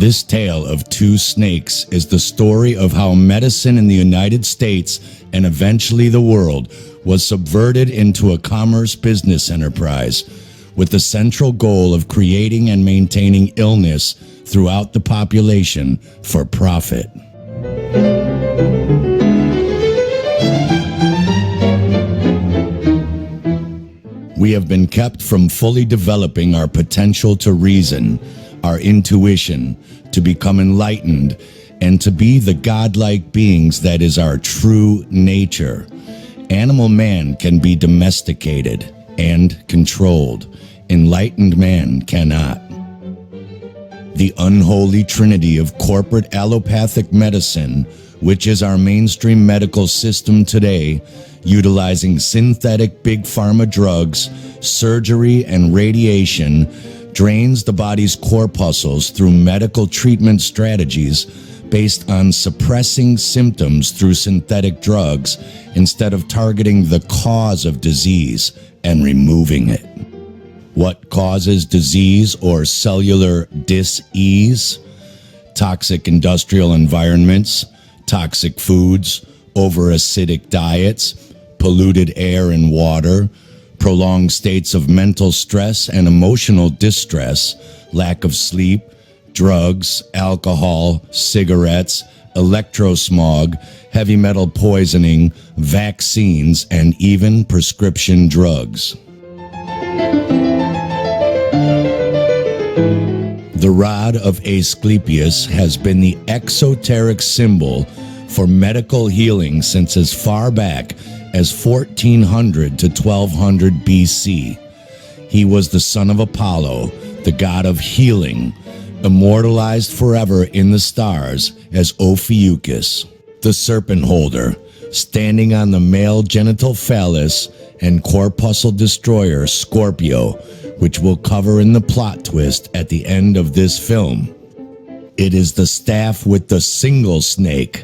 This tale of two snakes is the story of how medicine in the United States and eventually the world was subverted into a commerce business enterprise with the central goal of creating and maintaining illness throughout the population for profit. We have been kept from fully developing our potential to reason, our intuition, to become enlightened, and to be the godlike beings that is our true nature. Animal man can be domesticated and controlled. Enlightened man cannot. The unholy trinity of corporate allopathic medicine, which is our mainstream medical system today, utilizing synthetic big pharma drugs, surgery, and radiation, drains the body's corpuscles through medical treatment strategies based on suppressing symptoms through synthetic drugs instead of targeting the cause of disease and removing it. What causes disease or cellular dis-ease? Toxic industrial environments, toxic foods, over-acidic diets, polluted air and water, prolonged states of mental stress and emotional distress, lack of sleep, drugs, alcohol, cigarettes, electrosmog, heavy metal poisoning, vaccines, and even prescription drugs. The rod of Asclepius has been the exoteric symbol for medical healing since as far back as 1400 to 1200 BC. He was the son of Apollo, the god of healing, immortalized forever in the stars as Ophiuchus, the serpent holder, standing on the male genital phallus and corpuscle destroyer Scorpio, which we'll cover in the plot twist at the end of this film. It is the staff with the single snake,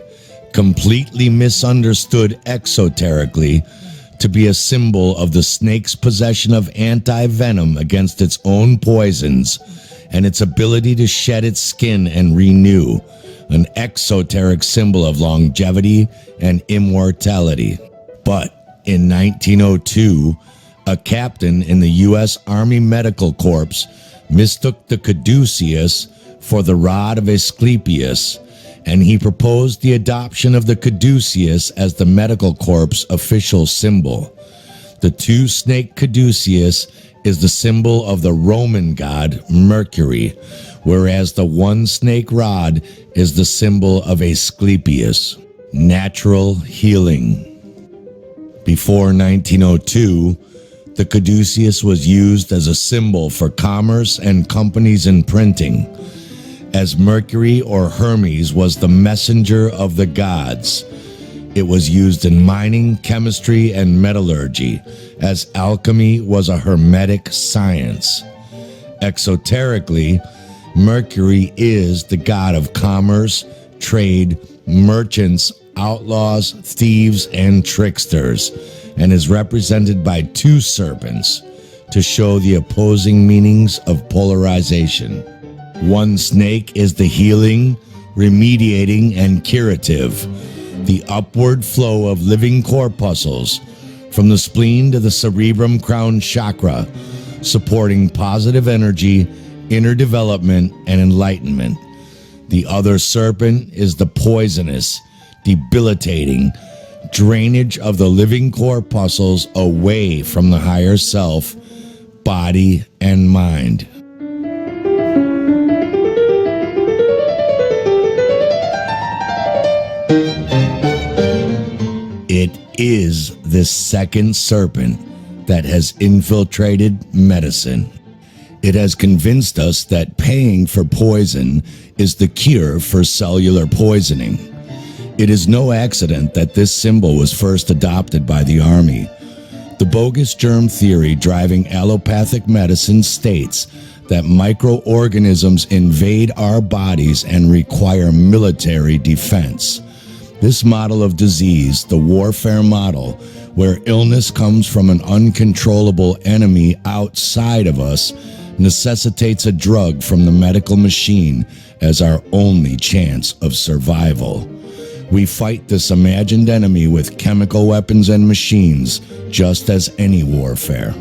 completely misunderstood exoterically to be a symbol of the snake's possession of anti-venom against its own poisons and its ability to shed its skin and renew, an exoteric symbol of longevity and immortality. But in 1902, a captain in the U.S. Army Medical Corps mistook the caduceus for the rod of Asclepius, and he proposed the adoption of the caduceus as the medical corps' official symbol. The two-snake caduceus is the symbol of the Roman god Mercury, whereas the one-snake rod is the symbol of Asclepius, natural healing. Before 1902, the caduceus was used as a symbol for commerce and companies in printing, as Mercury or Hermes was the messenger of the gods. It was used in mining, chemistry, and metallurgy, as alchemy was a hermetic science. Exoterically, Mercury is the god of commerce, trade, merchants, outlaws, thieves, and tricksters, and is represented by two serpents to show the opposing meanings of polarization. One snake is the healing, remediating, and curative, the upward flow of living corpuscles from the spleen to the cerebrum crown chakra, supporting positive energy, inner development, and enlightenment. The other serpent is the poisonous, debilitating drainage of the living corpuscles away from the higher self, body, and mind. It is this second serpent that has infiltrated medicine. It has convinced us that paying for poison is the cure for cellular poisoning. It is no accident that this symbol was first adopted by the Army. The bogus germ theory driving allopathic medicine states that microorganisms invade our bodies and require military defense. This model of disease, the warfare model, where illness comes from an uncontrollable enemy outside of us, necessitates a drug from the medical machine as our only chance of survival. We fight this imagined enemy with chemical weapons and machines, just as any warfare.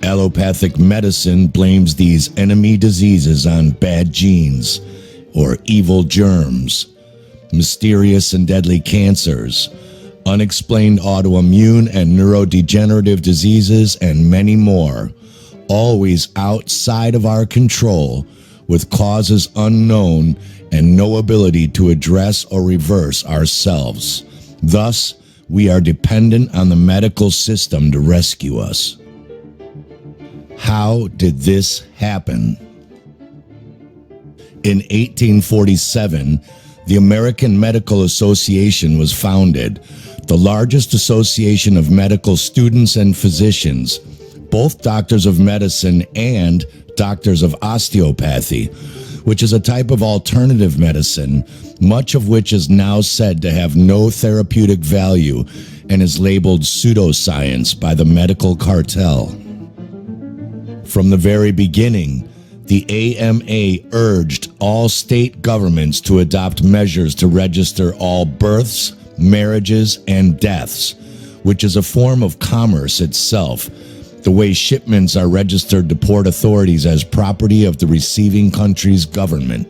Allopathic medicine blames these enemy diseases on bad genes or evil germs, mysterious and deadly cancers, unexplained autoimmune and neurodegenerative diseases, and many more, always outside of our control, with causes unknown and no ability to address or reverse ourselves. Thus, we are dependent on the medical system to rescue us. How did this happen? In 1847, the American Medical Association was founded, the largest association of medical students and physicians, both doctors of medicine and doctors of osteopathy, which is a type of alternative medicine, much of which is now said to have no therapeutic value and is labeled pseudoscience by the medical cartel. From the very beginning, the AMA urged all state governments to adopt measures to register all births, marriages, and deaths, which is a form of commerce itself, the way shipments are registered to port authorities as property of the receiving country's government.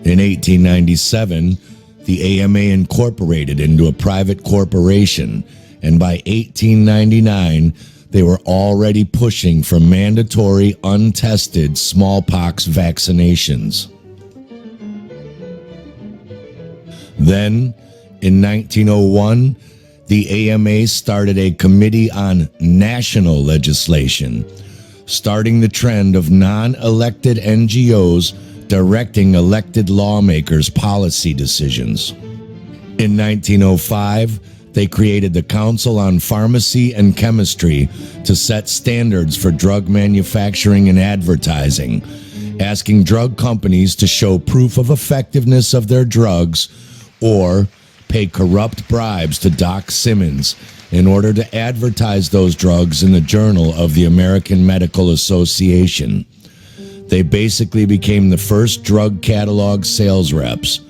In 1897, the AMA incorporated into a private corporation, and by 1899, they were already pushing for mandatory, untested smallpox vaccinations. Then, in 1901, the AMA started a committee on national legislation, starting the trend of non-elected NGOs directing elected lawmakers' policy decisions. In 1905, they created the Council on Pharmacy and Chemistry to set standards for drug manufacturing and advertising, asking drug companies to show proof of effectiveness of their drugs or pay corrupt bribes to Doc Simmons in order to advertise those drugs in the Journal of the American Medical Association. They basically became the first drug catalog sales reps.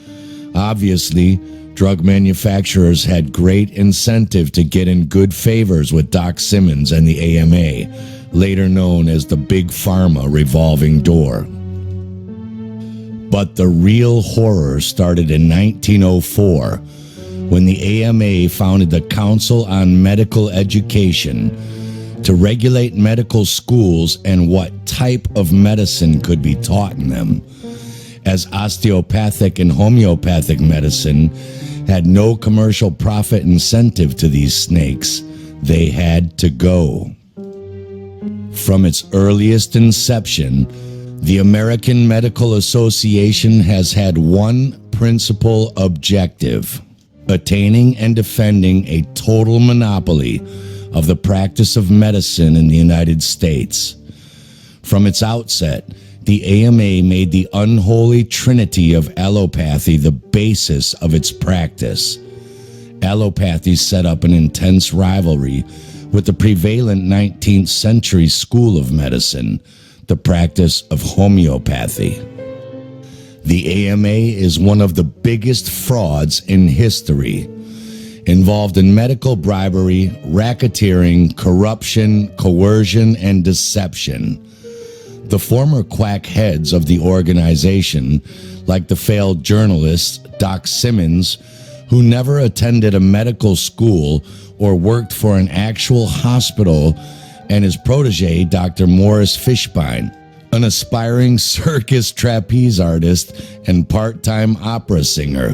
Obviously, drug manufacturers had great incentive to get in good favors with Doc Simmons and the AMA, later known as the Big Pharma revolving door. But the real horror started in 1904, when the AMA founded the Council on Medical Education to regulate medical schools and what type of medicine could be taught in them, as osteopathic and homeopathic medicine had no commercial profit incentive to these snakes. They had to go. From its earliest inception, the American Medical Association has had one principal objective: attaining and defending a total monopoly of the practice of medicine in the United States. From its outset, the AMA made the unholy trinity of allopathy the basis of its practice. Allopathy set up an intense rivalry with the prevalent 19th century school of medicine, the practice of homeopathy. The AMA is one of the biggest frauds in history, involved in medical bribery, racketeering, corruption, coercion, and deception. The former quack heads of the organization, like the failed journalist Doc Simmons, who never attended a medical school or worked for an actual hospital, and his protege, Dr. Morris Fishbein, an aspiring circus trapeze artist and part-time opera singer,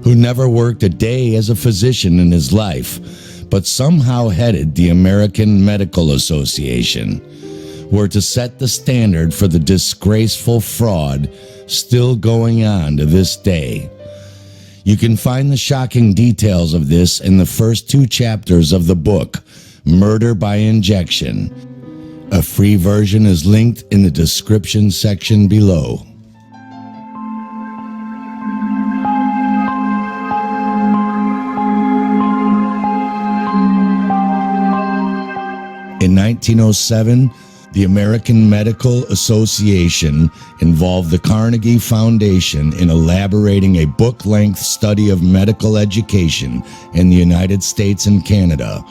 who never worked a day as a physician in his life, but somehow headed the American Medical Association, were to set the standard for the disgraceful fraud still going on to this day. You can find the shocking details of this in the first 2 chapters of the book, Murder by Injection. A free version is linked in the description section below. 1907, the American Medical Association involved the Carnegie Foundation in elaborating a book-length study of medical education in the United States and Canada,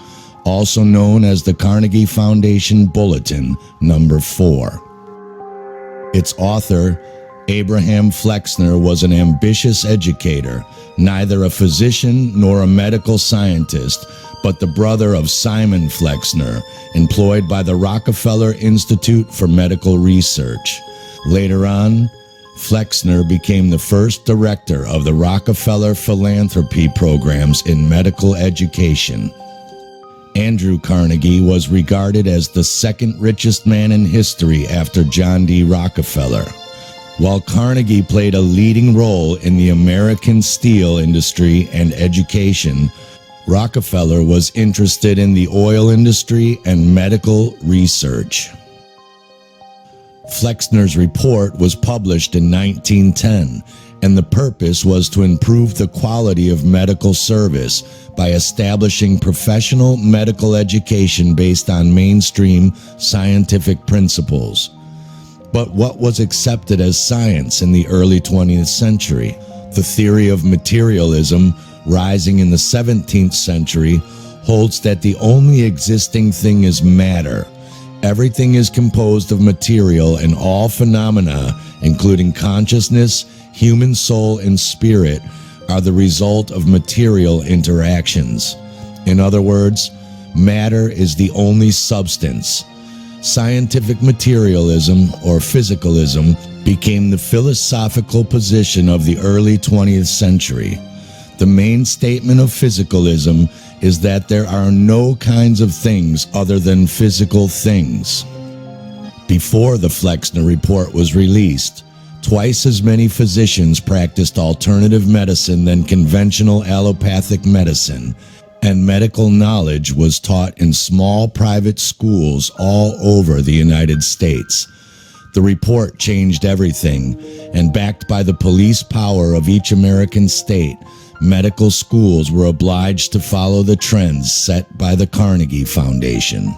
also known as the Carnegie Foundation Bulletin No. 4. Its author, Abraham Flexner, was an ambitious educator, neither a physician nor a medical scientist, but the brother of Simon Flexner, employed by the Rockefeller Institute for Medical Research. Later on, Flexner became the first director of the Rockefeller philanthropy programs in medical education. Andrew Carnegie was regarded as the second richest man in history after John D. Rockefeller. While Carnegie played a leading role in the American steel industry and education, Rockefeller was interested in the oil industry and medical research. Flexner's report was published in 1910, and the purpose was to improve the quality of medical service by establishing professional medical education based on mainstream scientific principles. But what was accepted as science in the early 20th century? The theory of materialism, rising in the 17th century, holds that the only existing thing is matter. Everything is composed of material, and all phenomena, including consciousness, human soul, and spirit, are the result of material interactions. In other words, matter is the only substance. Scientific materialism, or physicalism, became the philosophical position of the early 20th century. The main statement of physicalism is that there are no kinds of things other than physical things. Before the Flexner Report was released, twice as many physicians practiced alternative medicine than conventional allopathic medicine, and medical knowledge was taught in small private schools all over the United States. The report changed everything, and backed by the police power of each American state, medical schools were obliged to follow the trends set by the Carnegie Foundation.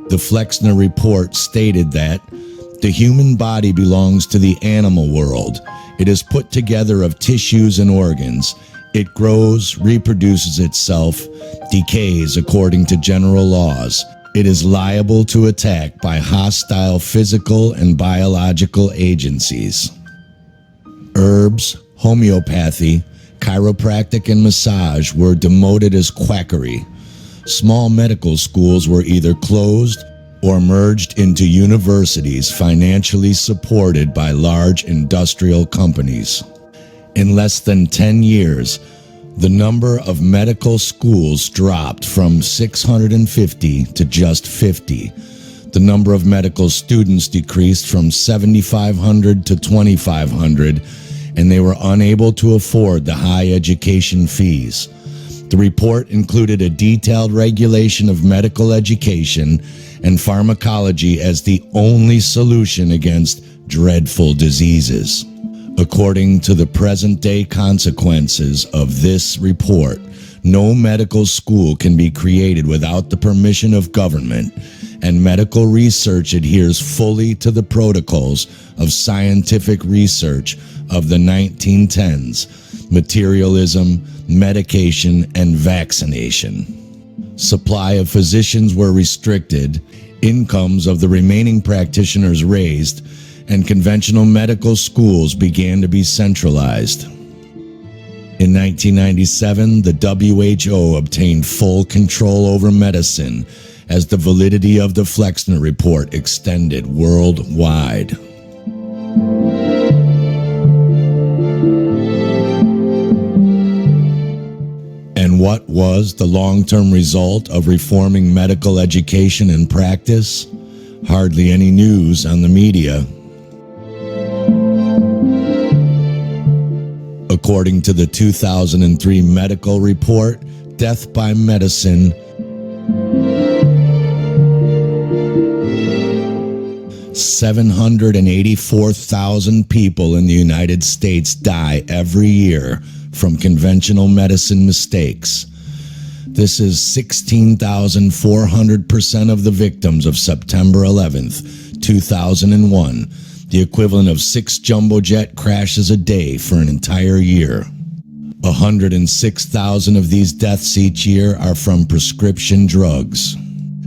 The Flexner Report stated that the human body belongs to the animal world. It is put together of tissues and organs. It grows, reproduces itself, decays according to general laws. It is liable to attack by hostile physical and biological agencies. Herbs, homeopathy, chiropractic, and massage were demoted as quackery. Small medical schools were either closed or merged into universities financially supported by large industrial companies. In less than 10 years, the number of medical schools dropped from 650 to just 50. The number of medical students decreased from 7,500 to 2,500, and they were unable to afford the high education fees. The report included a detailed regulation of medical education and pharmacology as the only solution against dreadful diseases. According to the present-day consequences of this report, no medical school can be created without the permission of government, and medical research adheres fully to the protocols of scientific research of the 1910s: materialism, medication, and vaccination. Supply of physicians were restricted, incomes of the remaining practitioners raised, and conventional medical schools began to be centralized. In 1997, the WHO obtained full control over medicine as the validity of the Flexner Report extended worldwide. And what was the long-term result of reforming medical education and practice? Hardly any news on the media. According to the 2003 medical report, Death by Medicine, 784,000 people in the United States die every year from conventional medicine mistakes. This is 16,400% of the victims of September 11th, 2001, the equivalent of 6 jumbo jet crashes a day for an entire year. 106,000 of these deaths each year are from prescription drugs.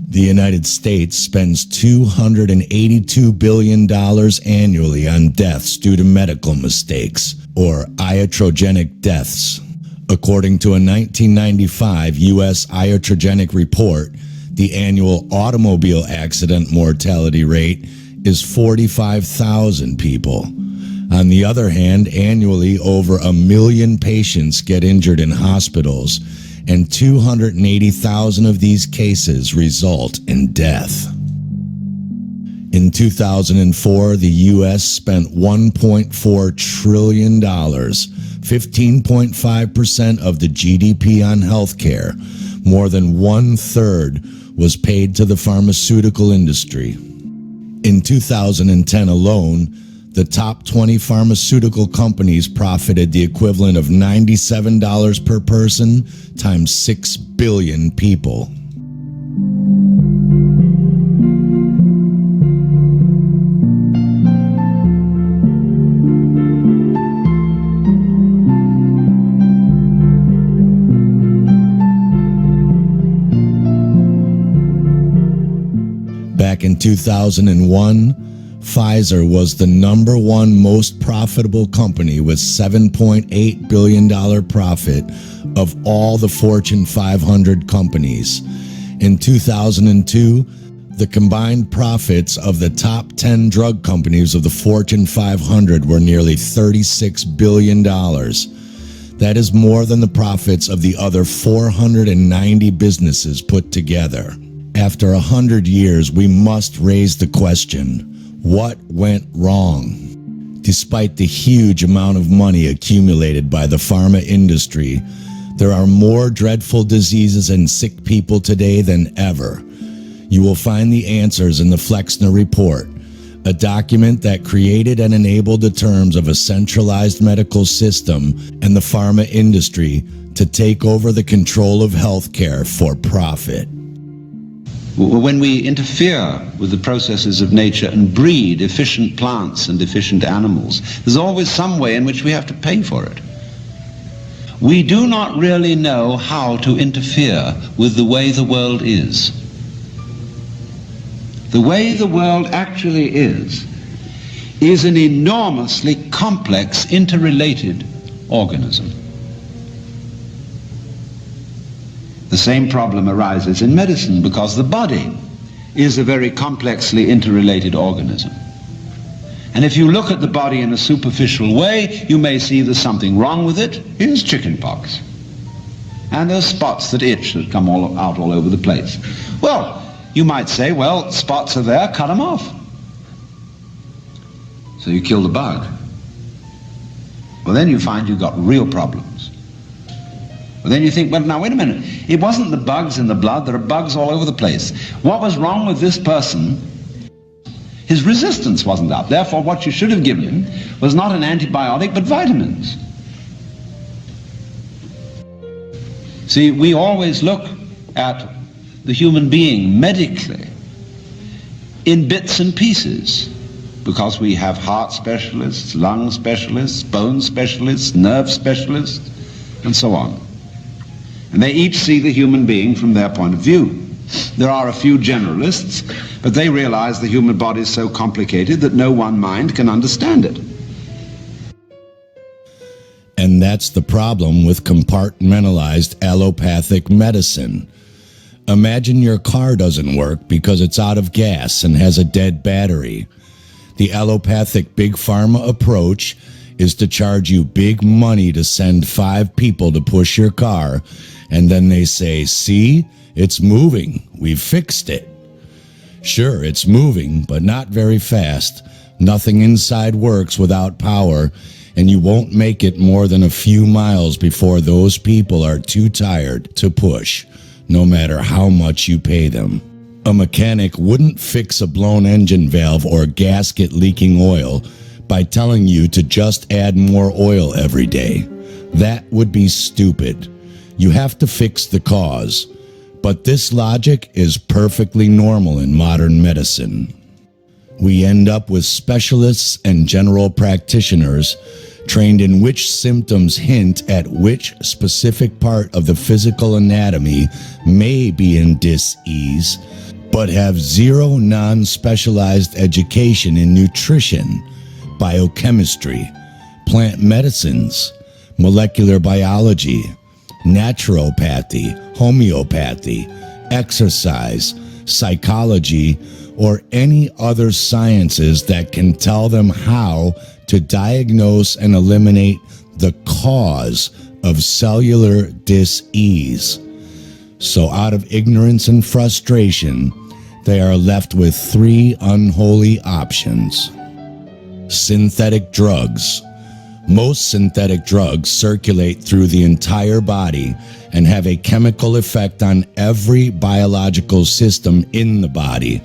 The United States spends $282 billion annually on deaths due to medical mistakes, or iatrogenic deaths. According to a 1995 U.S. iatrogenic report, the annual automobile accident mortality rate is 45,000 people. On the other hand, annually over 1 million patients get injured in hospitals, and 280,000 of these cases result in death. In 2004, the U.S. spent $1.4 trillion, 15.5% of the GDP on healthcare. More than 1/3 was paid to the pharmaceutical industry. In 2010 alone, the top 20 pharmaceutical companies profited the equivalent of $97 per person times 6 billion people. Back in 2001, Pfizer was the #1 most profitable company with $7.8 billion profit of all the Fortune 500 companies. In 2002, the combined profits of the top 10 drug companies of the Fortune 500 were nearly $36 billion. That is more than the profits of the other 490 businesses put together. After 100 years, we must raise the question, what went wrong? Despite the huge amount of money accumulated by the pharma industry, there are more dreadful diseases and sick people today than ever. You will find the answers in the Flexner Report, a document that created and enabled the terms of a centralized medical system and the pharma industry to take over the control of healthcare for profit. When we interfere with the processes of nature and breed efficient plants and efficient animals, there's always some way in which we have to pay for it. We do not really know how to interfere with the way the world is. The way the world actually is an enormously complex, interrelated organism. The same problem arises in medicine because the body is a very complexly interrelated organism. And if you look at the body in a superficial way, you may see there's something wrong with it. Here's chickenpox. And there's spots that itch that come out all over the place. Well, you might say, well, spots are there, cut them off. So you kill the bug. Well, then you find you've got real problems. Well, then you think, well, now wait a minute. It wasn't the bugs in the blood. There are bugs all over the place. What was wrong with this person? His resistance wasn't up. Therefore, what you should have given him was not an antibiotic, but vitamins. See, we always look at the human being medically in bits and pieces because we have heart specialists, lung specialists, bone specialists, nerve specialists, and so on. And they each see the human being from their point of view. There are a few generalists, but they realize the human body is so complicated that no one mind can understand it. And that's the problem with compartmentalized allopathic medicine. Imagine your car doesn't work because it's out of gas and has a dead battery. The allopathic big pharma approach is to charge you big money to send 5 people to push your car, and then they say, see, it's moving. We've fixed it. Sure, it's moving, but not very fast. Nothing inside works without power, and you won't make it more than a few miles before those people are too tired to push, no matter how much you pay them. A mechanic wouldn't fix a blown engine valve or gasket leaking oil by telling you to just add more oil every day. That would be stupid. You have to fix the cause, but this logic is perfectly normal in modern medicine. We end up with specialists and general practitioners trained in which symptoms hint at which specific part of the physical anatomy may be in dis-ease, but have zero non-specialized education in nutrition, biochemistry, plant medicines, molecular biology, naturopathy, homeopathy, exercise, psychology, or any other sciences that can tell them how to diagnose and eliminate the cause of cellular dis-ease. So out of ignorance and frustration, they are left with three unholy options. Synthetic drugs. Most synthetic drugs circulate through the entire body and have a chemical effect on every biological system in the body,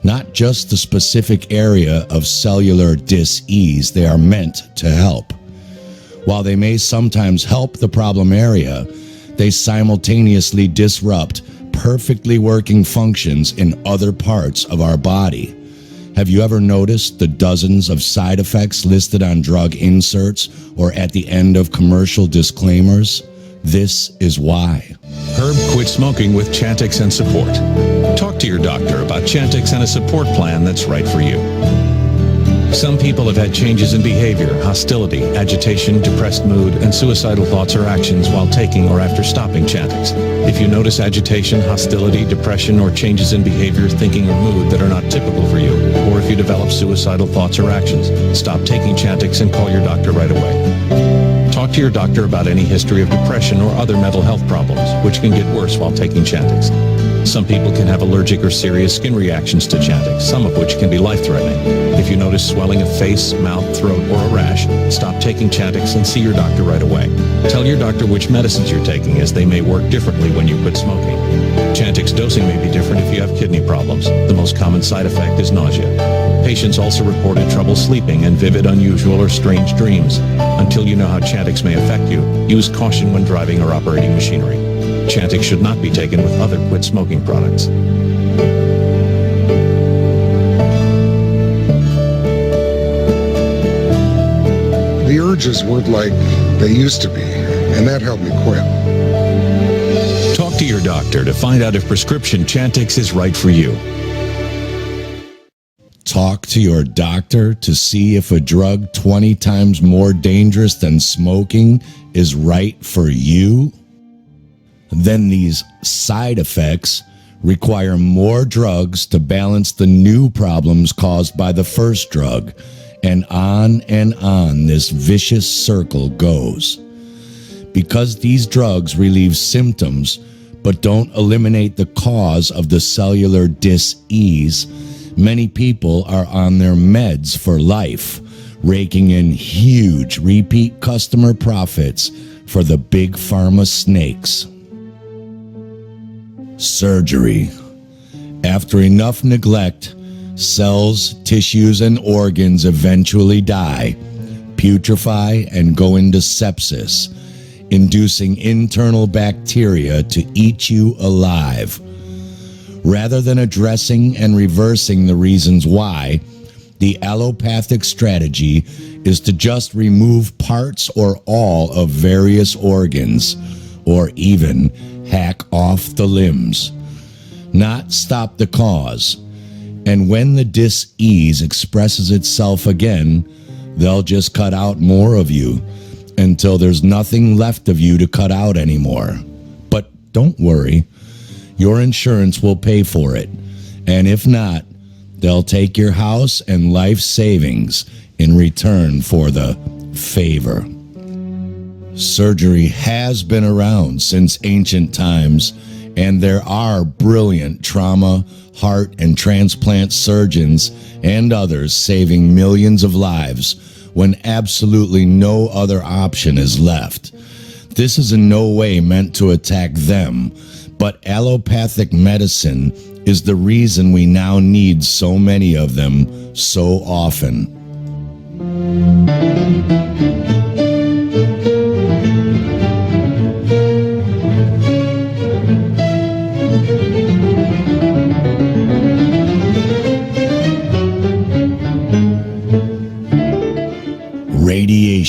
not just the specific area of cellular dis-ease they are meant to help. While they may sometimes help the problem area, they simultaneously disrupt perfectly working functions in other parts of our body. Have you ever noticed the dozens of side effects listed on drug inserts or at the end of commercial disclaimers? This is why. Herb quit smoking with Chantix and support. Talk to your doctor about Chantix and a support plan that's right for you. Some people have had changes in behavior, hostility, agitation, depressed mood, and suicidal thoughts or actions while taking or after stopping Chantix. If you notice agitation, hostility, depression, or changes in behavior, thinking, or mood that are not typical for you, or if you develop suicidal thoughts or actions, stop taking Chantix and call your doctor right away. Talk to your doctor about any history of depression or other mental health problems, which can get worse while taking Chantix. Some people can have allergic or serious skin reactions to Chantix, some of which can be life-threatening. If you notice swelling of face, mouth, throat, or a rash, stop taking Chantix and see your doctor right away. Tell your doctor which medicines you're taking, as they may work differently when you quit smoking. Chantix dosing may be different if you have kidney problems. The most common side effect is nausea. Patients also reported trouble sleeping and vivid, unusual, or strange dreams. Until you know how Chantix may affect you, use caution when driving or operating machinery. Chantix should not be taken with other quit smoking products. The urges weren't like they used to be, and that helped me quit. Talk to your doctor to find out if prescription Chantix is right for you. Talk to your doctor to see if a drug 20 times more dangerous than smoking is right for you. Then these side effects require more drugs to balance the new problems caused by the first drug. And on this vicious circle goes. Because these drugs relieve symptoms but don't eliminate the cause of the cellular dis-ease, many people are on their meds for life, raking in huge repeat customer profits for the big pharma snakes. Surgery. After enough neglect, cells, tissues, and organs eventually die, putrefy, and go into sepsis, inducing internal bacteria to eat you alive. Rather than addressing and reversing the reasons why, the allopathic strategy is to just remove parts or all of various organs, or even hack off the limbs, not stop the cause. And when the dis-ease expresses itself again, they'll just cut out more of you until there's nothing left of you to cut out anymore. But don't worry, your insurance will pay for it. And if not, they'll take your house and life savings in return for the favor. Surgery has been around since ancient times, and there are brilliant trauma, heart, and transplant surgeons and others saving millions of lives when absolutely no other option is left. This is in no way meant to attack them, but allopathic medicine is the reason we now need so many of them so often.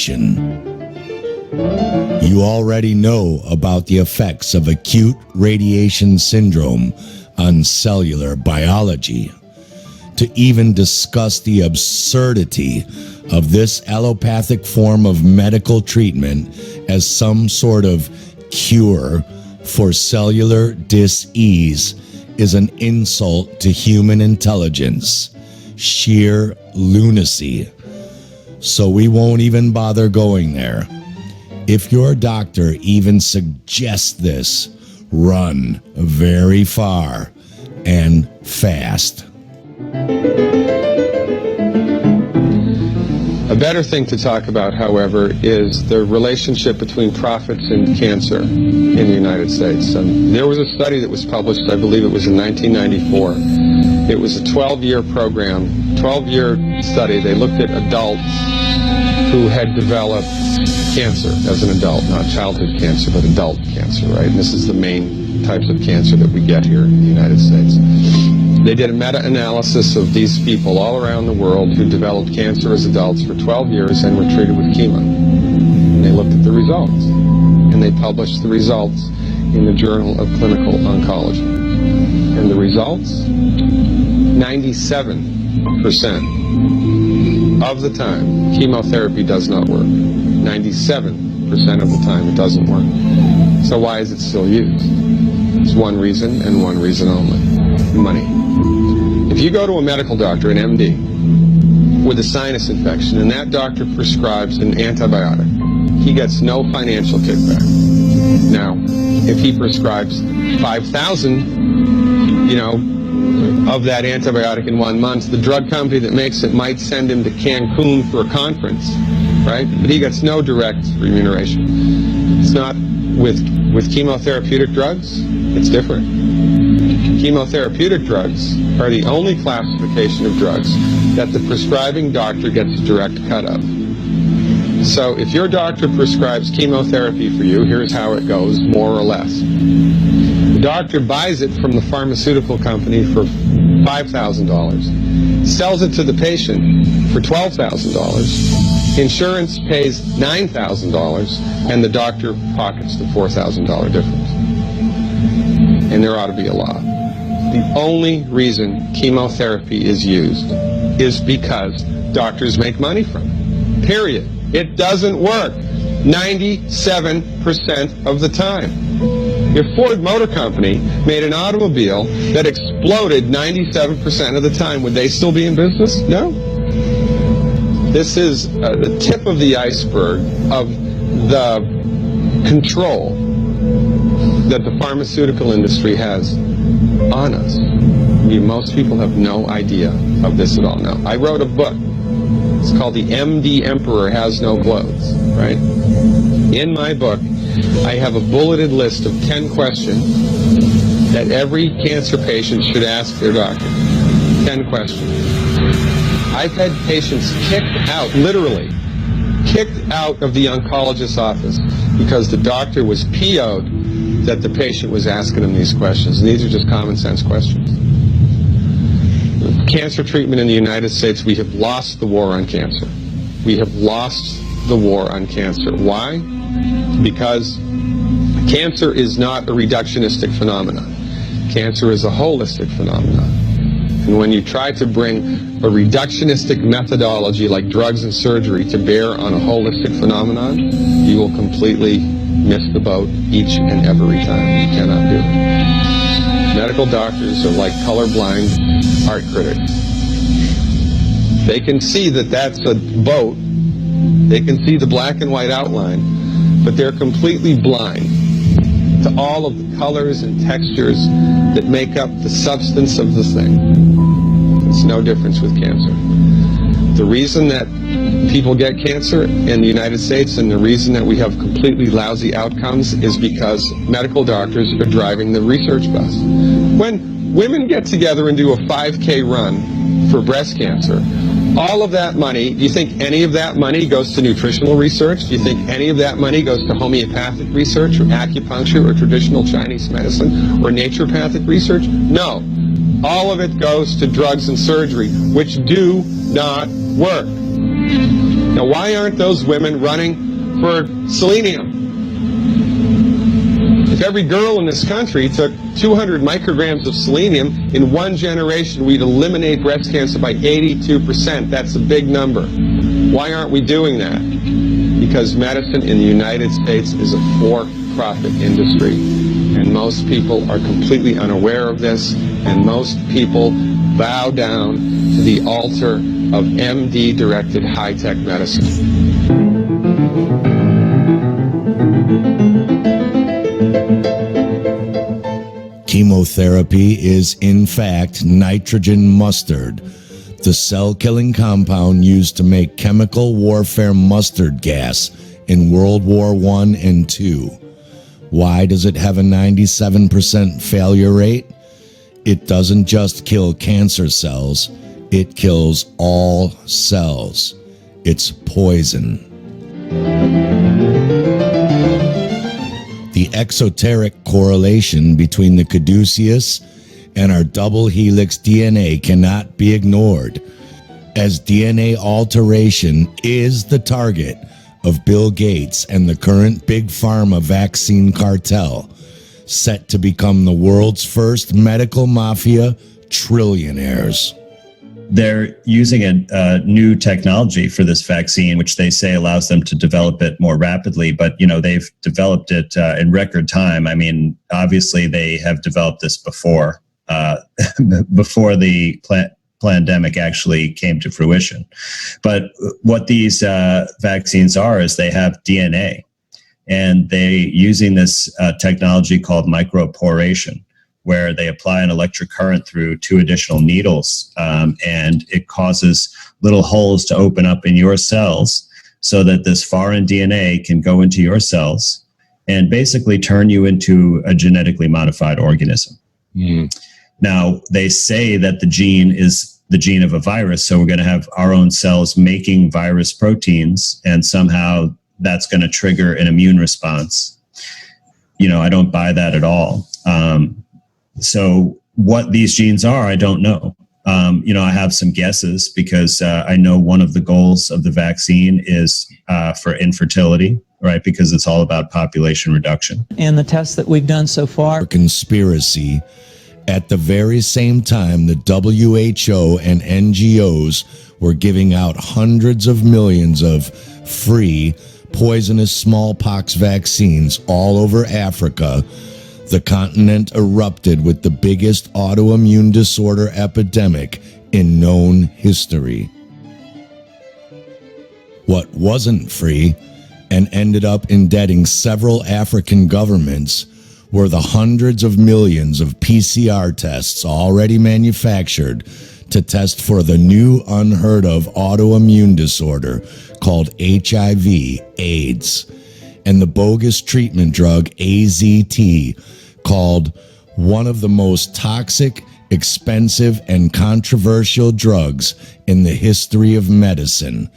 radiation. You already know about the effects of acute radiation syndrome on cellular biology. To even discuss the absurdity of this allopathic form of medical treatment as some sort of cure for cellular dis-ease is an insult to human intelligence, sheer lunacy. So we won't even bother going there. If your doctor even suggests this, run very far and fast. A better thing to talk about, however, is the relationship between profits and cancer in the United States. There was a study that was published, I believe it was in 1994. It was a 12-year program, 12-year study. They looked at adults who had developed cancer as an adult, not childhood cancer, but adult cancer, right? And this is the main types of cancer that we get here in the United States. They did a meta-analysis of these people all around the world who developed cancer as adults for 12 years and were treated with chemo. And they looked at the results. And they published the results in the Journal of Clinical Oncology. And the results? 97% of the time, chemotherapy does not work. 97% of the time, it doesn't work. So why is it still used? It's one reason and one reason only: money. If you go to a medical doctor, an MD, with a sinus infection, and that doctor prescribes an antibiotic, he gets no financial kickback. Now, if he prescribes 5,000, of that antibiotic in 1 month, the drug company that makes it might send him to Cancun for a conference, right? But he gets no direct remuneration. It's not with chemotherapeutic drugs, it's different. Chemotherapeutic drugs are the only classification of drugs that the prescribing doctor gets a direct cut of. So if your doctor prescribes chemotherapy for you, here's how it goes, more or less. The doctor buys it from the pharmaceutical company for $5,000, sells it to the patient for $12,000, insurance pays $9,000, and the doctor pockets the $4,000 difference. And there ought to be a law. The only reason chemotherapy is used is because doctors make money from it. Period. It doesn't work 97% of the time. If Ford Motor Company made an automobile that exploded 97% of the time, would they still be in business? No. This is the tip of the iceberg of the control that the pharmaceutical industry has on us. Most people have no idea of this at all. Now, I wrote a book. It's called The MD Emperor Has No Clothes, right? In my book, I have a bulleted list of 10 questions that every cancer patient should ask their doctor. 10 questions. I've had patients kicked out, literally, kicked out of the oncologist's office because the doctor was PO'd that the patient was asking him these questions. And these are just common sense questions. Cancer treatment in the United States, we have lost the war on cancer. We have lost the war on cancer. Why? Because cancer is not a reductionistic phenomenon. Cancer is a holistic phenomenon. And when you try to bring a reductionistic methodology like drugs and surgery to bear on a holistic phenomenon, you will completely miss the boat each and every time. You cannot do it. Medical doctors are like colorblind art critics. They can see that that's a boat. They can see the black and white outline, but they're completely blind to all of the colors and textures that make up the substance of the thing. It's no difference with cancer. The reason that people get cancer in the United States and the reason that we have completely lousy outcomes is because medical doctors are driving the research bus. When women get together and do a 5K run for breast cancer, all of that money, do you think any of that money goes to nutritional research? Do you think any of that money goes to homeopathic research or acupuncture or traditional Chinese medicine or naturopathic research? No. All of it goes to drugs and surgery, which do not work. Now, why aren't those women running for selenium? If every girl in this country took 200 micrograms of selenium in one generation, we'd eliminate breast cancer by 82%. That's a big number. Why aren't we doing that? Because medicine in the United States is a for-profit industry, and most people are completely unaware of this, and most people bow down to the altar of MD-directed high-tech medicine. Chemotherapy is, in fact, nitrogen mustard, the cell-killing compound used to make chemical warfare mustard gas in World War I and II. Why does it have a 97% failure rate? It doesn't just kill cancer cells, it kills all cells. It's poison. The exoteric correlation between the caduceus and our double helix DNA cannot be ignored, as DNA alteration is the target of Bill Gates and the current Big Pharma vaccine cartel, set to become the world's first medical mafia trillionaires. They're using a new technology for this vaccine, which they say allows them to develop it more rapidly. But, they've developed it in record time. I mean, obviously, they have developed this before the pandemic actually came to fruition. But what these vaccines are is they have DNA, and they using this technology called microporation, where they apply an electric current through 2 additional needles, and it causes little holes to open up in your cells so that this foreign DNA can go into your cells and basically turn you into a genetically modified organism. Now, they say that the gene is the gene of a virus, so we're going to have our own cells making virus proteins, and somehow that's going to trigger an immune response. I don't buy that at all. So what these genes are, I don't know. I have some guesses because I know one of the goals of the vaccine is for infertility, right? Because it's all about population reduction. And the tests that we've done so far. Conspiracy. At the very same time, the WHO and NGOs were giving out hundreds of millions of free poisonous smallpox vaccines all over Africa, the continent erupted with the biggest autoimmune disorder epidemic in known history. What wasn't free and ended up indebting several African governments were the hundreds of millions of PCR tests already manufactured to test for the new unheard of autoimmune disorder called HIV/AIDS, and the bogus treatment drug AZT, called one of the most toxic, expensive, and controversial drugs in the history of medicine.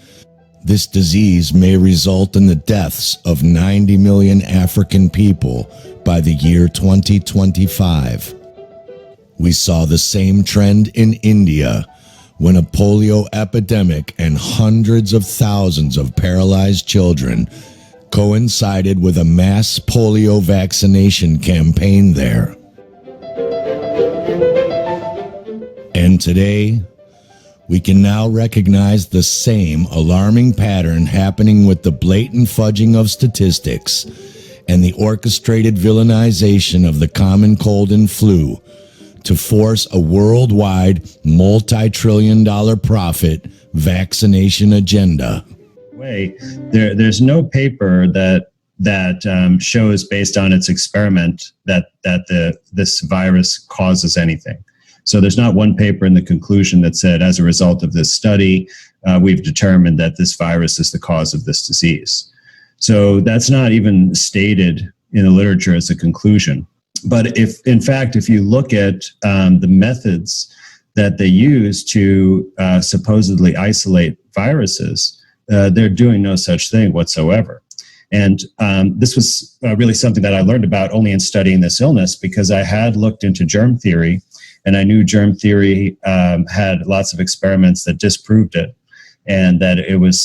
This disease may result in the deaths of 90 million African people by the year 2025. We saw the same trend in India when a polio epidemic and hundreds of thousands of paralyzed children coincided with a mass polio vaccination campaign there. And today, we can now recognize the same alarming pattern happening with the blatant fudging of statistics and the orchestrated villainization of the common cold and flu to force a worldwide multi-trillion-dollar profit vaccination agenda. There's no paper that shows based on its experiment that this virus causes anything. So there's not one paper in the conclusion that said, as a result of this study, we've determined that this virus is the cause of this disease. So that's not even stated in the literature as a conclusion. But if you look at the methods that they use to supposedly isolate viruses, they're doing no such thing whatsoever. And this was really something that I learned about only in studying this illness, because I had looked into germ theory, and I knew germ theory had lots of experiments that disproved it. and that it was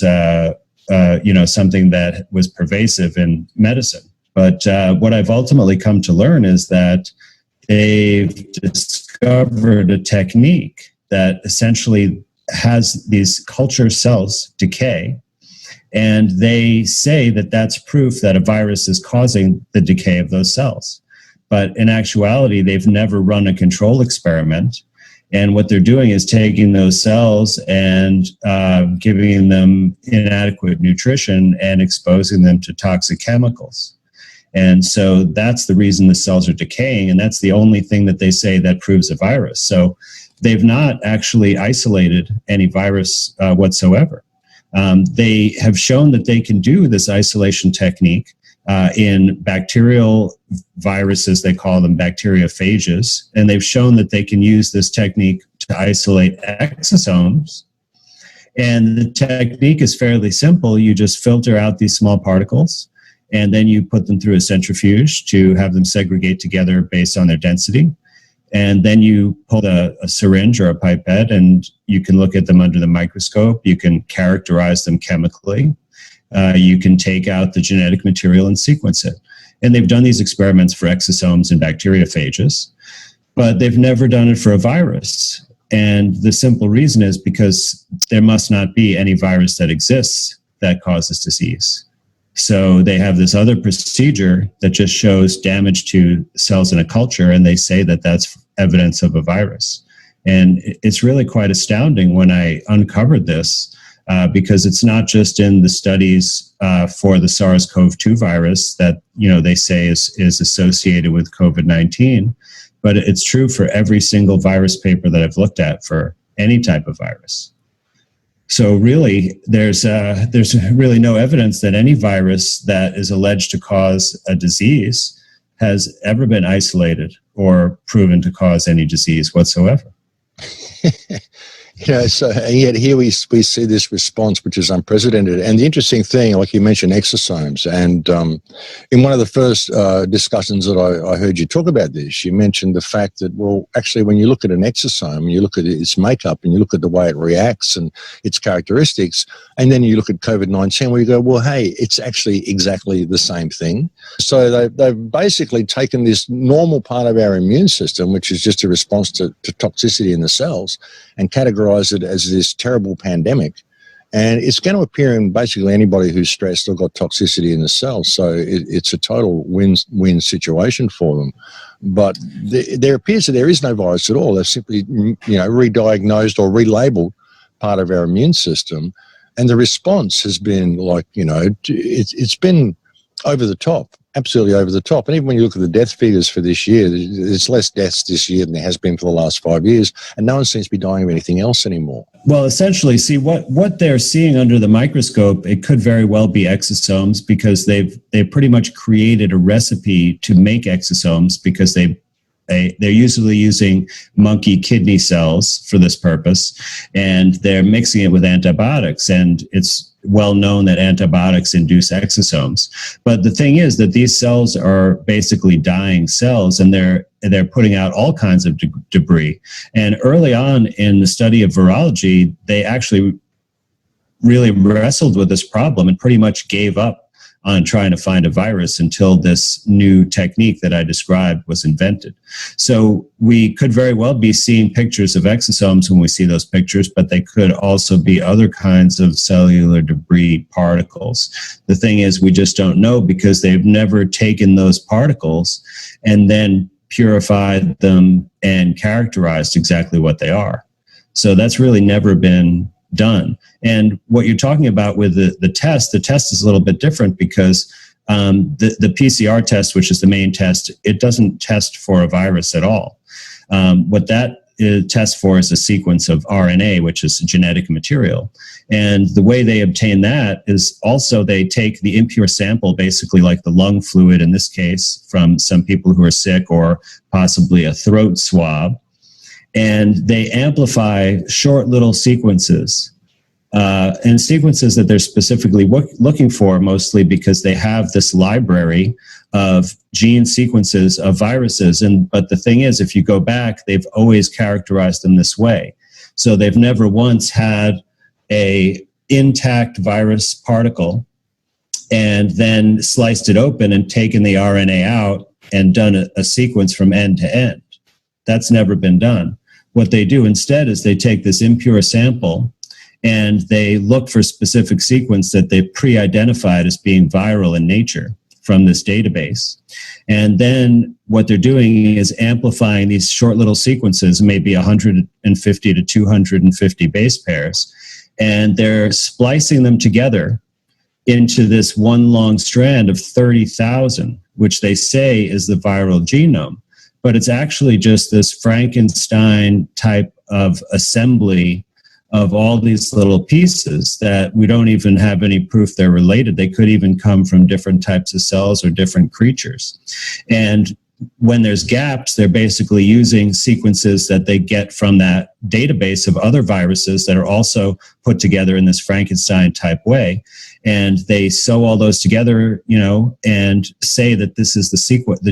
something that was pervasive in medicine. But what I've ultimately come to learn is that they've discovered a technique that essentially has these culture cells decay, and they say that that's proof that a virus is causing the decay of those cells. But in actuality, they've never run a control experiment. And what they're doing is taking those cells and giving them inadequate nutrition and exposing them to toxic chemicals. And so that's the reason the cells are decaying, and that's the only thing that they say that proves a virus. So they've not actually isolated any virus whatsoever. They have shown that they can do this isolation technique in bacterial viruses, they call them bacteriophages, and they've shown that they can use this technique to isolate exosomes. And the technique is fairly simple. You just filter out these small particles, and then you put them through a centrifuge to have them segregate together based on their density. And then you pull a syringe or a pipette, and you can look at them under the microscope. You can characterize them chemically. You can take out the genetic material and sequence it. And they've done these experiments for exosomes and bacteriophages, but they've never done it for a virus. And the simple reason is because there must not be any virus that exists that causes disease. So they have this other procedure that just shows damage to cells in a culture, and they say that that's evidence of a virus. And it's really quite astounding when I uncovered this, because it's not just in the studies for the SARS-CoV-2 virus that they say is associated with COVID-19, but it's true for every single virus paper that I've looked at for any type of virus. So really, there's really no evidence that any virus that is alleged to cause a disease has ever been isolated or proven to cause any disease whatsoever. And yet here we see this response, which is unprecedented. And the interesting thing, like you mentioned, exosomes. And in one of the first discussions that I heard you talk about this, you mentioned the fact that, well, actually, when you look at an exosome, you look at its makeup and you look at the way it reacts and its characteristics, and then you look at COVID-19 where you go, well, hey, it's actually exactly the same thing. So they've basically taken this normal part of our immune system, which is just a response to toxicity in the cells, and categorize it as this terrible pandemic. And it's going to appear in basically anybody who's stressed or got toxicity in the cells. So it's a total win-win situation for them. But there appears that there is no virus at all. They've simply, re-diagnosed or relabeled part of our immune system. And the response has been like, it's been over the top. Absolutely over the top. And even when you look at the death figures for this year, there's less deaths this year than there has been for the last 5 years, and no one seems to be dying of anything else anymore. Well, essentially, see, what they're seeing under the microscope, it could very well be exosomes, because they've pretty much created a recipe to make exosomes, because they're usually using monkey kidney cells for this purpose, and they're mixing it with antibiotics, and it's well known that antibiotics induce exosomes. But the thing is that these cells are basically dying cells, and they're putting out all kinds of debris. And early on in the study of virology, they actually really wrestled with this problem and pretty much gave up on trying to find a virus until this new technique that I described was invented. So we could very well be seeing pictures of exosomes when we see those pictures, but they could also be other kinds of cellular debris particles. The thing is, we just don't know, because they've never taken those particles and then purified them and characterized exactly what they are. So that's really never been done. And what you're talking about with the test is a little bit different, because the PCR test, which is the main test, it doesn't test for a virus at all. What that tests for is a sequence of RNA, which is genetic material. And the way they obtain that is also they take the impure sample, basically like the lung fluid in this case, from some people who are sick, or possibly a throat swab, and they amplify short little sequences, and sequences that they're specifically looking for, mostly because they have this library of gene sequences of viruses. But the thing is, if you go back, they've always characterized them this way. So they've never once had a intact virus particle and then sliced it open and taken the RNA out and done a sequence from end to end. That's never been done. What they do instead is they take this impure sample and they look for specific sequence that they pre-identified as being viral in nature from this database. And then what they're doing is amplifying these short little sequences, maybe 150 to 250 base pairs, and they're splicing them together into this one long strand of 30,000, which they say is the viral genome. But it's actually just this Frankenstein type of assembly of all these little pieces that we don't even have any proof they're related. They could even come from different types of cells or different creatures. And when there's gaps, they're basically using sequences that they get from that database of other viruses that are also put together in this Frankenstein type way. And they sew all those together, and say that this is the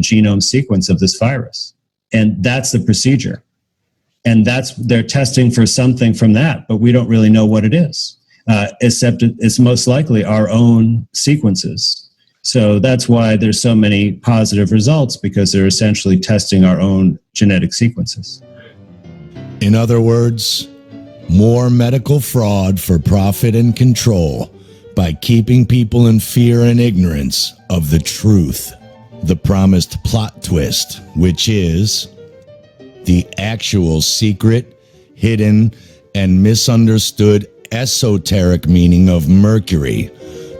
genome sequence of this virus. And that's the procedure. And they're testing for something from that, but we don't really know what it is, except it's most likely our own sequences. So that's why there's so many positive results, because they're essentially testing our own genetic sequences. In other words, more medical fraud for profit and control by keeping people in fear and ignorance of the truth. The promised plot twist, which is the actual secret, hidden, and misunderstood esoteric meaning of Mercury,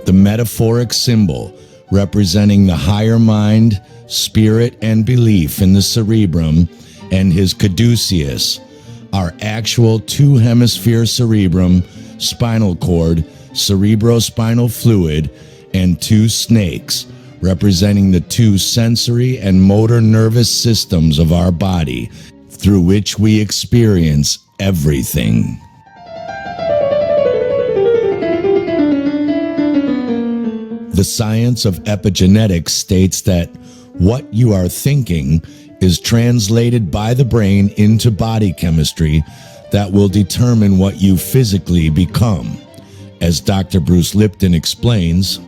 the metaphoric symbol representing the higher mind, spirit, and belief in the cerebrum, and his caduceus, our actual two-hemisphere cerebrum, spinal cord, cerebrospinal fluid, and two snakes, representing the two sensory and motor nervous systems of our body, through which we experience everything. The science of epigenetics states that what you are thinking is translated by the brain into body chemistry that will determine what you physically become. As Dr. Bruce Lipton explains,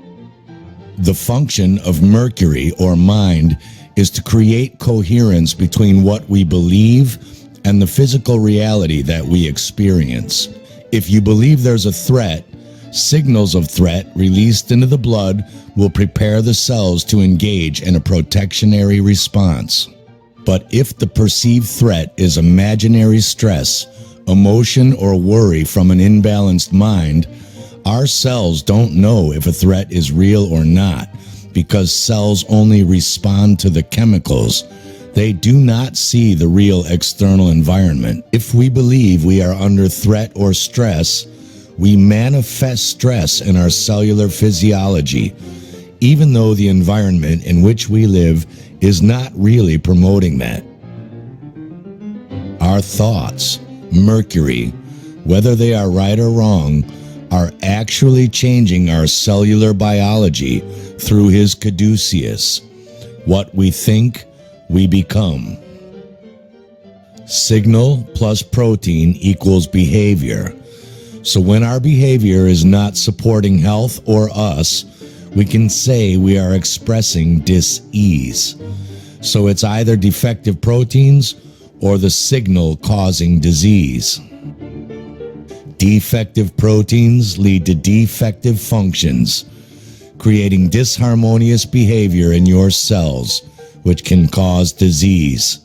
the function of Mercury, or mind, is to create coherence between what we believe and the physical reality that we experience. If you believe there's a threat, signals of threat released into the blood will prepare the cells to engage in a protectionary response. But if the perceived threat is imaginary stress, emotion, or worry from an imbalanced mind, our cells don't know if a threat is real or not, because cells only respond to the chemicals. They do not see the real external environment. If we believe we are under threat or stress, we manifest stress in our cellular physiology, even though the environment in which we live is not really promoting that. Our thoughts, Mercury, whether they are right or wrong, are actually changing our cellular biology through his caduceus. What we think, we become. Signal plus protein equals behavior. So when our behavior is not supporting health or us, we can say we are expressing dis-ease. So it's either defective proteins or the signal causing disease. Defective proteins lead to defective functions, creating disharmonious behavior in your cells, which can cause disease.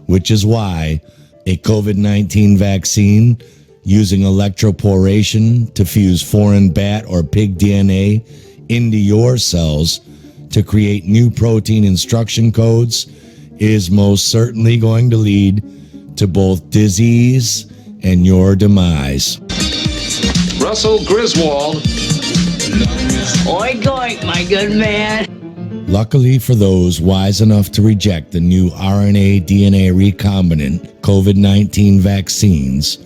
Which is why a COVID-19 vaccine using electroporation to fuse foreign bat or pig DNA into your cells to create new protein instruction codes is most certainly going to lead to both disease and your demise. Russell Griswold. Oink, oink, my good man. Luckily for those wise enough to reject the new RNA-DNA recombinant COVID-19 vaccines,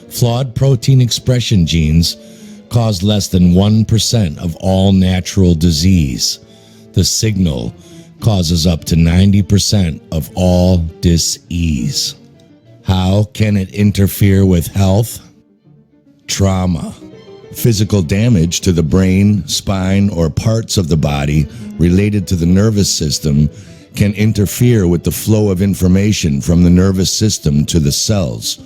flawed protein expression genes cause less than 1% of all natural disease. The signal causes up to 90% of all dis-ease. How can it interfere with health? Trauma. Physical damage to the brain, spine, or parts of the body related to the nervous system can interfere with the flow of information from the nervous system to the cells,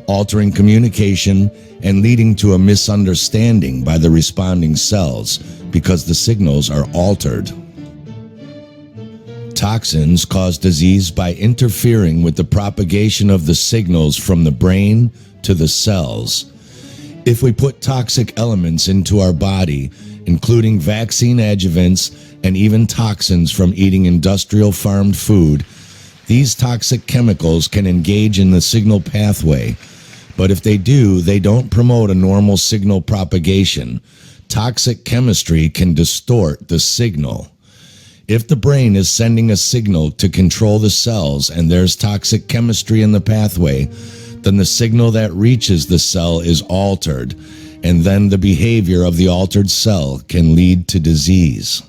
altering communication and leading to a misunderstanding by the responding cells because the signals are altered. Toxins cause disease by interfering with the propagation of the signals from the brain to the cells. If we put toxic elements into our body, including vaccine adjuvants and even toxins from eating industrial farmed food, these toxic chemicals can engage in the signal pathway. But if they do, they don't promote a normal signal propagation. Toxic chemistry can distort the signal. If the brain is sending a signal to control the cells and there's toxic chemistry in the pathway, then the signal that reaches the cell is altered, and then the behavior of the altered cell can lead to disease.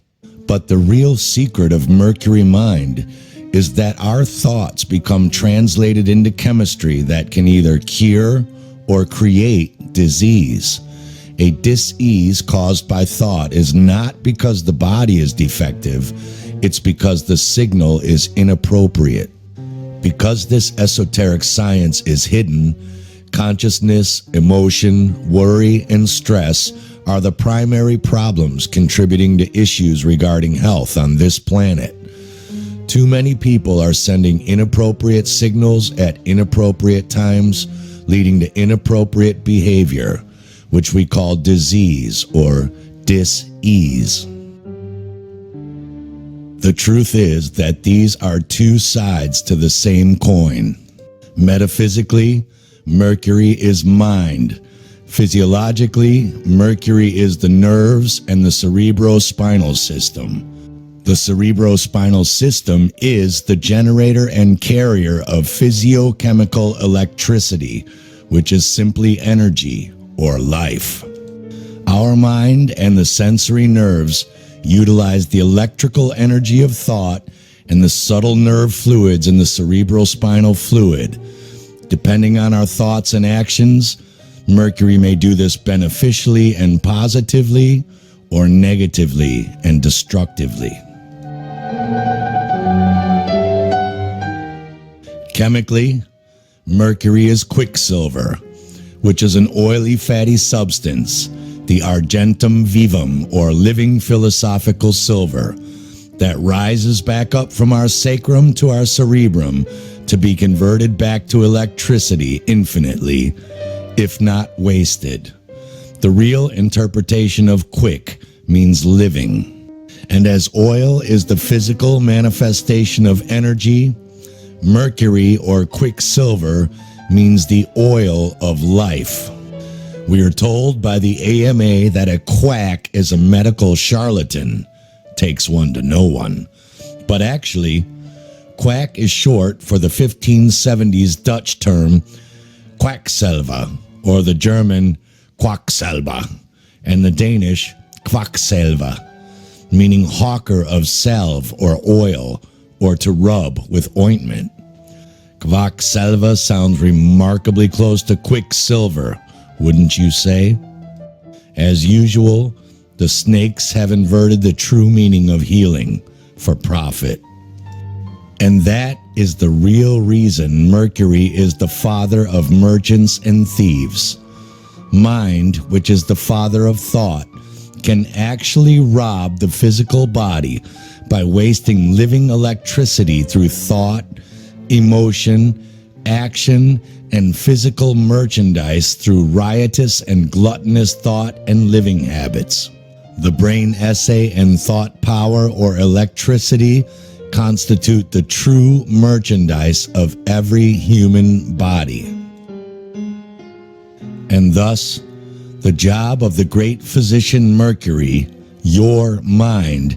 But the real secret of Mercury Mind is that our thoughts become translated into chemistry that can either cure or create disease. A dis-ease caused by thought is not because the body is defective, it's because the signal is inappropriate. Because this esoteric science is hidden, consciousness, emotion, worry, and stress are the primary problems contributing to issues regarding health on this planet. Too many people are sending inappropriate signals at inappropriate times, leading to inappropriate behavior, which we call disease or dis-ease. The truth is that these are two sides to the same coin. Metaphysically, Mercury is mind. Physiologically, Mercury is the nerves and the cerebrospinal system. The cerebrospinal system is the generator and carrier of physiochemical electricity, which is simply energy or life. Our mind and the sensory nerves utilize the electrical energy of thought and the subtle nerve fluids in the cerebrospinal fluid. Depending on our thoughts and actions, Mercury may do this beneficially and positively, or negatively and destructively. Chemically, Mercury is quicksilver, which is an oily fatty substance, the argentum vivum, or living philosophical silver, that rises back up from our sacrum to our cerebrum to be converted back to electricity infinitely, if not wasted. The real interpretation of quick means living. And as oil is the physical manifestation of energy, Mercury or quicksilver means the oil of life. We are told by the AMA that a quack is a medical charlatan. Takes one to know one. But actually, quack is short for the 1570s Dutch term Quacksalver, or the German Quacksalber, and the Danish Quacksalver, meaning hawker of salve or oil, or to rub with ointment. Quacksalver sounds remarkably close to quicksilver, wouldn't you say? As usual, the snakes have inverted the true meaning of healing for profit. And that is the real reason Mercury is the father of merchants and thieves. Mind, which is the father of thought, can actually rob the physical body by wasting living electricity through thought, emotion, action, and physical merchandise through riotous and gluttonous thought and living habits. The brain essay and thought power or electricity constitute the true merchandise of every human body. And thus, the job of the great physician Mercury, your mind,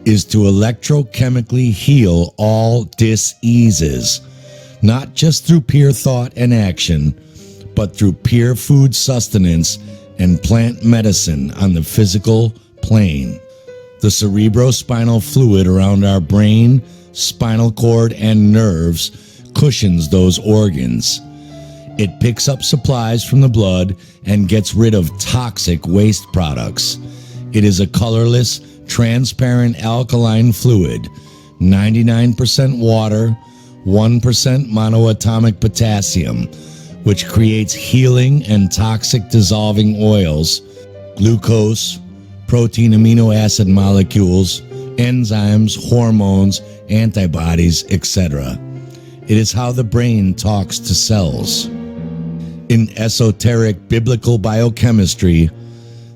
is to electrochemically heal all dis-eases, not just through pure thought and action, but through pure food sustenance and plant medicine on the physical plane. The cerebrospinal fluid around our brain, spinal cord, and nerves cushions those organs. It picks up supplies from the blood and gets rid of toxic waste products. It is a colorless, transparent alkaline fluid, 99% water, 1% monoatomic potassium, which creates healing and toxic dissolving oils, glucose, protein amino acid molecules, enzymes, hormones, antibodies, etc. It is how the brain talks to cells. In esoteric biblical biochemistry,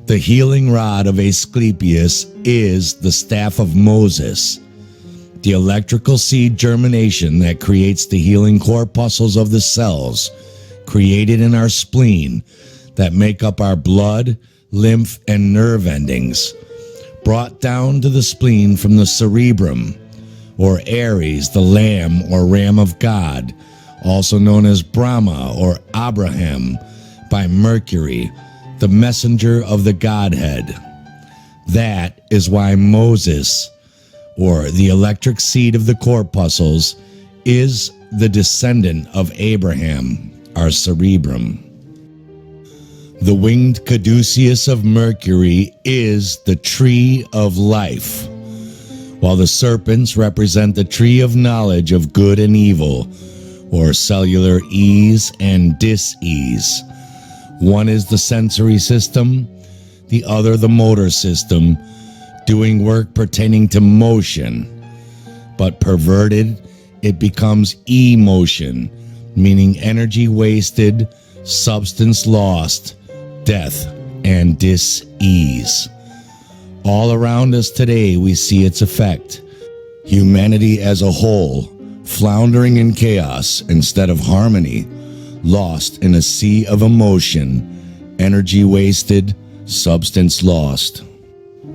the healing rod of Asclepius is the staff of Moses, the electrical seed germination that creates the healing corpuscles of the cells created in our spleen that make up our blood, lymph, and nerve endings, brought down to the spleen from the cerebrum, or Aries, the lamb or ram of God, also known as Brahma or Abraham, by Mercury, the messenger of the Godhead. That is why Moses, or the electric seed of the corpuscles, is the descendant of Abraham, our cerebrum. The winged caduceus of Mercury is the tree of life, while the serpents represent the tree of knowledge of good and evil, or cellular ease and dis-ease. One is the sensory system, the other the motor system, doing work pertaining to motion. But perverted, it becomes emotion, meaning energy wasted, substance lost, death, and dis-ease. All around us today we see its effect. Humanity as a whole, floundering in chaos instead of harmony, lost in a sea of emotion, energy wasted, substance lost.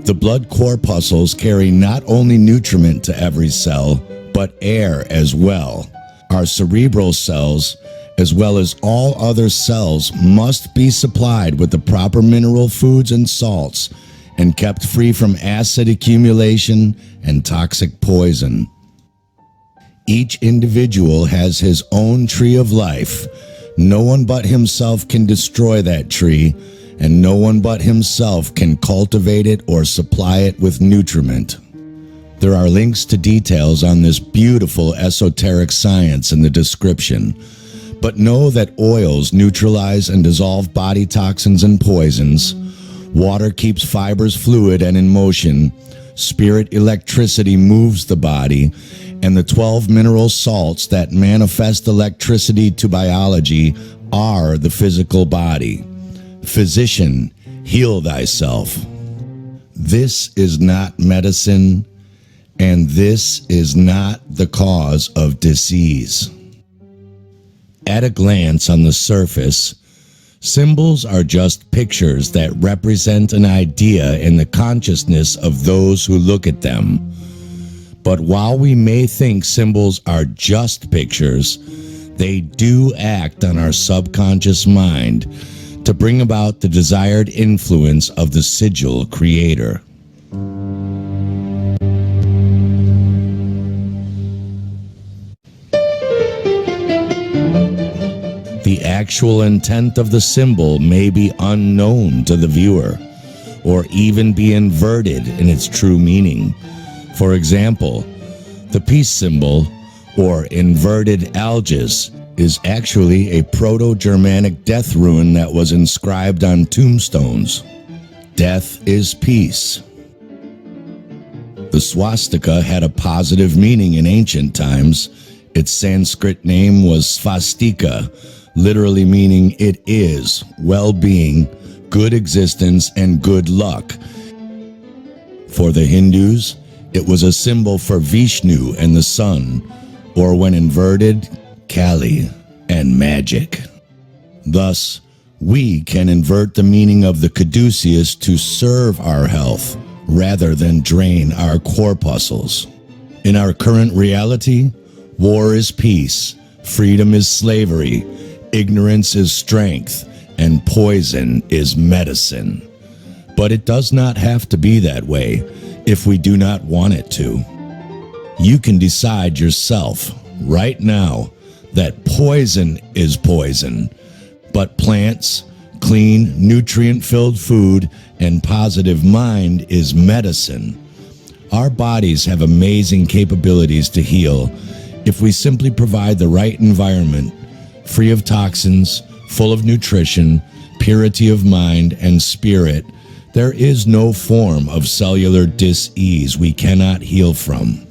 The blood corpuscles carry not only nutriment to every cell, but air as well. Our cerebral cells, as well as all other cells, must be supplied with the proper mineral foods and salts and kept free from acid accumulation and toxic poison. Each individual has his own tree of life. No one but himself can destroy that tree, and no one but himself can cultivate it or supply it with nutriment. There are links to details on this beautiful esoteric science in the description, but know that oils neutralize and dissolve body toxins and poisons. Water keeps fibers fluid and in motion. Spirit electricity moves the body, and the 12 mineral salts that manifest electricity to biology are the physical body. Physician, heal thyself. This is not medicine, and this is not the cause of disease. At a glance on the surface, symbols are just pictures that represent an idea in the consciousness of those who look at them. But while we may think symbols are just pictures, they do act on our subconscious mind to bring about the desired influence of the sigil creator. The actual intent of the symbol may be unknown to the viewer, or even be inverted in its true meaning. For example, the peace symbol, or inverted algis, is actually a Proto-Germanic death rune that was inscribed on tombstones. Death is peace. The swastika had a positive meaning in ancient times. Its Sanskrit name was svastika, literally meaning it is, well-being, good existence, and good luck. For the Hindus, it was a symbol for Vishnu and the sun, or when inverted, Kali and magic. Thus, we can invert the meaning of the caduceus to serve our health rather than drain our corpuscles. In our current reality, war is peace, freedom is slavery, ignorance is strength, and poison is medicine. But it does not have to be that way if we do not want it to. You can decide yourself, right now, that poison is poison, but plants, clean, nutrient-filled food, and positive mind is medicine. Our bodies have amazing capabilities to heal if we simply provide the right environment, free of toxins, full of nutrition, purity of mind and spirit. There is no form of cellular dis-ease we cannot heal from.